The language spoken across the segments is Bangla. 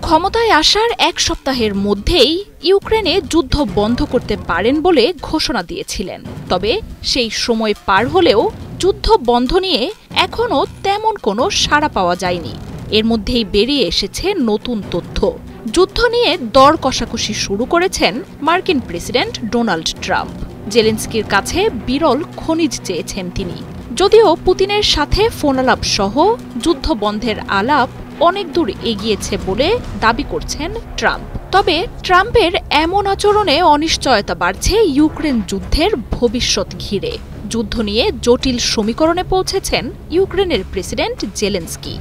ক্ষমতায় আসার এক সপ্তাহের মধ্যেই ইউক্রেনে যুদ্ধ বন্ধ করতে পারেন বলে ঘোষণা দিয়েছিলেন। তবে সেই সময় পার হলেও যুদ্ধ বন্ধ নিয়ে এখনও তেমন কোনো সাড়া পাওয়া যায়নি। এর মধ্যেই বেরিয়ে এসেছে নতুন তথ্য। যুদ্ধ নিয়ে দর কষাকষি শুরু করেছেন মার্কিন প্রেসিডেন্ট ডোনাল্ড ট্রাম্প। জেলেনস্কির কাছে বিরল খনিজ চেয়েছেন তিনি। যদিও পুতিনের সাথে ফোনালাপ সহ যুদ্ধ বন্ধের আলাপ অনেক দূর এগিয়েছে বলে দাবি করছেন ট্রাম্প। তবে ট্রাম্পের এমন আচরণে অনিশ্চয়তা বাড়ছে ইউক্রেন যুদ্ধের ভবিষ্যৎ ঘিরে। যুদ্ধ নিয়ে জটিল সমীকরণে পৌঁছেছেন ইউক্রেনের প্রেসিডেন্ট জেলেনস্কি।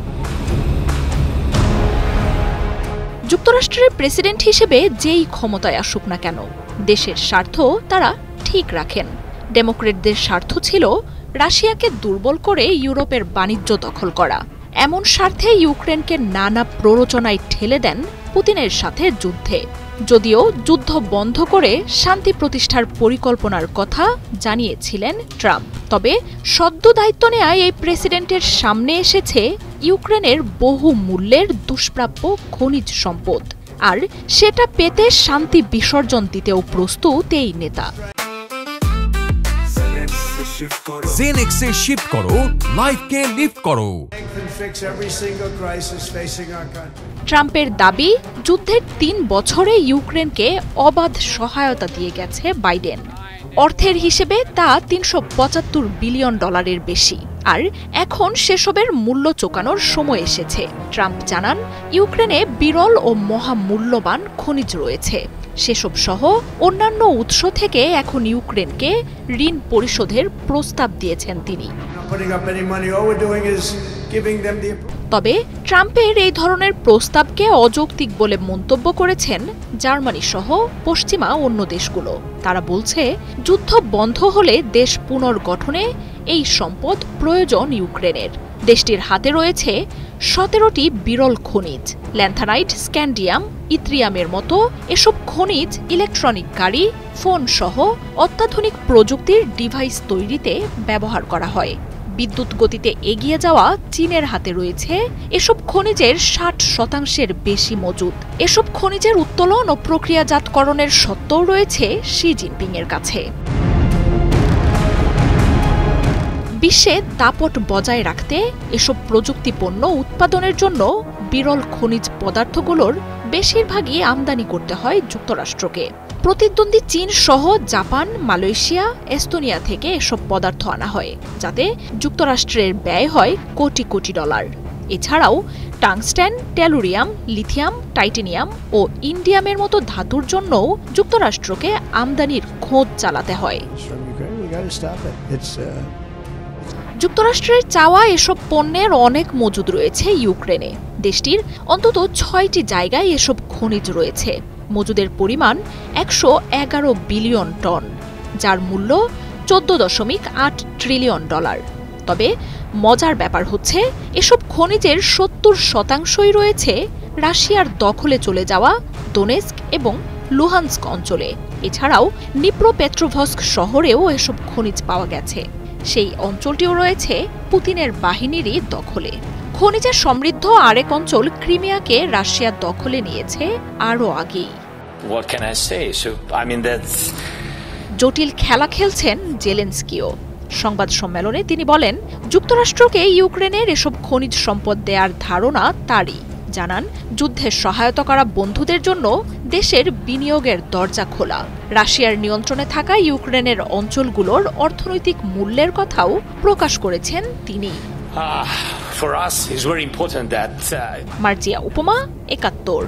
যুক্তরাষ্ট্রের প্রেসিডেন্ট হিসেবে যেই ক্ষমতায় আসুক না কেন, দেশের স্বার্থ তারা ঠিক রাখেন। ডেমোক্রেটদের স্বার্থ ছিল রাশিয়াকে দুর্বল করে ইউরোপের বাণিজ্য দখল করা। এমন স্বার্থে ইউক্রেনকে নানা প্ররোচনায় ঠেলে দেন পুতিনের সাথে যুদ্ধে। যদিও যুদ্ধ বন্ধ করে শান্তি প্রতিষ্ঠার পরিকল্পনার কথা জানিয়েছিলেন ট্রাম্প। তবে সদ্য দায়িত্ব নেয়া এই প্রেসিডেন্টের সামনে এসেছে ইউক্রেনের বহু মূল্যের দুষ্প্রাপ্য খনিজ সম্পদ, আর সেটা পেতে শান্তি বিসর্জন দিতেও প্রস্তুত এই নেতা। জেনেক্সে শিফট করো, লাইফকে লিফট করো। ট্রাম্পের দাবি, যুদ্ধের ৩ বছরে ইউক্রেনকে অবাধ সহায়তা দিয়ে গেছে বাইডেন। অর্থের হিসেবে তা $৩৭৫ বিলিয়ন বেশি। আর এখন সেসবের মূল্য চোকানোর সময় এসেছে। ট্রাম্প জানান, ইউক্রেনে বিরল ও মহামূল্যবান খনিজ রয়েছে। সেসব সহ অন্যান্য উৎস থেকে এখন ইউক্রেনকে ঋণ পরিশোধের প্রস্তাব দিয়েছেন তিনি। তবে ট্রাম্পের এই ধরনের প্রস্তাবকে অযৌক্তিক বলে মন্তব্য করেছেন জার্মানি সহ পশ্চিমা অন্য দেশগুলো। তারা বলছে, যুদ্ধ বন্ধ হলে দেশ পুনর্গঠনে এই সম্পদ প্রয়োজন ইউক্রেনের। দেশটির হাতে রয়েছে 17টি বিরল খনিজ। ল্যান্থানাইট, স্ক্যান্ডিয়াম, ইথ্রিয়ামের মতো এসব খনিজ ইলেকট্রনিক গাড়ি, ফোন সহ অত্যাধুনিক প্রযুক্তির ডিভাইস তৈরিতে ব্যবহার করা হয়। বিদ্যুৎ গতিতে এগিয়ে যাওয়া চীনের হাতে রয়েছে এসব খনিজের 60% বেশি মজুদ। এসব খনিজের উত্তোলন ও প্রক্রিয়াজাতকরণের সত্ত্বও রয়েছে শি জিনপিংয়ের কাছে। বিশ্বে দাপট বজায় রাখতে এসব প্রযুক্তি পণ্য উৎপাদনের জন্য বিরল খনিজ পদার্থগুলোর বেশিরভাগই আমদানি করতে হয় যুক্তরাষ্ট্রকে। প্রতিদ্বন্দ্বী চীন সহ জাপান, মালয়েশিয়া, এস্তোনিয়া থেকে এসব পদার্থ আনা হয়, যাতে যুক্তরাষ্ট্রের ব্যয় হয় কোটি কোটি ডলার। এছাড়াও টাংস্টেন, টেলুরিয়াম, লিথিয়াম, টাইটেনিয়াম ও ইন্ডিয়ামের মতো ধাতুর জন্যও যুক্তরাষ্ট্রকে আমদানির খোঁজ চালাতে হয়। যুক্তরাষ্ট্রের চাওয়া এসব পণ্যের অনেক মজুদ রয়েছে ইউক্রেনে। দেশটির অন্তত 6টি জায়গায় এসব খনিজ রয়েছে। মজুদের পরিমাণ 111 বিলিয়ন টন, যার মূল্য $14.8 ট্রিলিয়ন। তবে মজার ব্যাপার হচ্ছে, এসব খনিজের 70% রয়েছে রাশিয়ার দখলে চলে যাওয়া দোনেস্ক এবং লুহানস্ক অঞ্চলে। এছাড়াও নিপ্রোপেট্রোভস্ক শহরেও এসব খনিজ পাওয়া গেছে। সেই অঞ্চলটিও রয়েছে পুতিনের বাহিনীরই দখলে। খনিজে সমৃদ্ধ আরেক অঞ্চল ক্রিমিয়াকে রাশিয়া দখলে নিয়েছে আরও আগেই। জটিল খেলা খেলছেন জেলেনস্কিও। সংবাদ সম্মেলনে তিনি বলেন, যুক্তরাষ্ট্রকে ইউক্রেনের এসব খনিজ সম্পদ দেওয়ার ধারণা তারই। জানান, যুদ্ধে সহায়তা করা বন্ধুদের জন্য দেশের বিনিয়োগের দরজা খোলা। রাশিয়ার নিয়ন্ত্রণে থাকা ইউক্রেনের অঞ্চলগুলোর অর্থনৈতিক মূল্যের কথাও প্রকাশ করেছেন তিনি। মার্জিয়া উপমা, ৭১।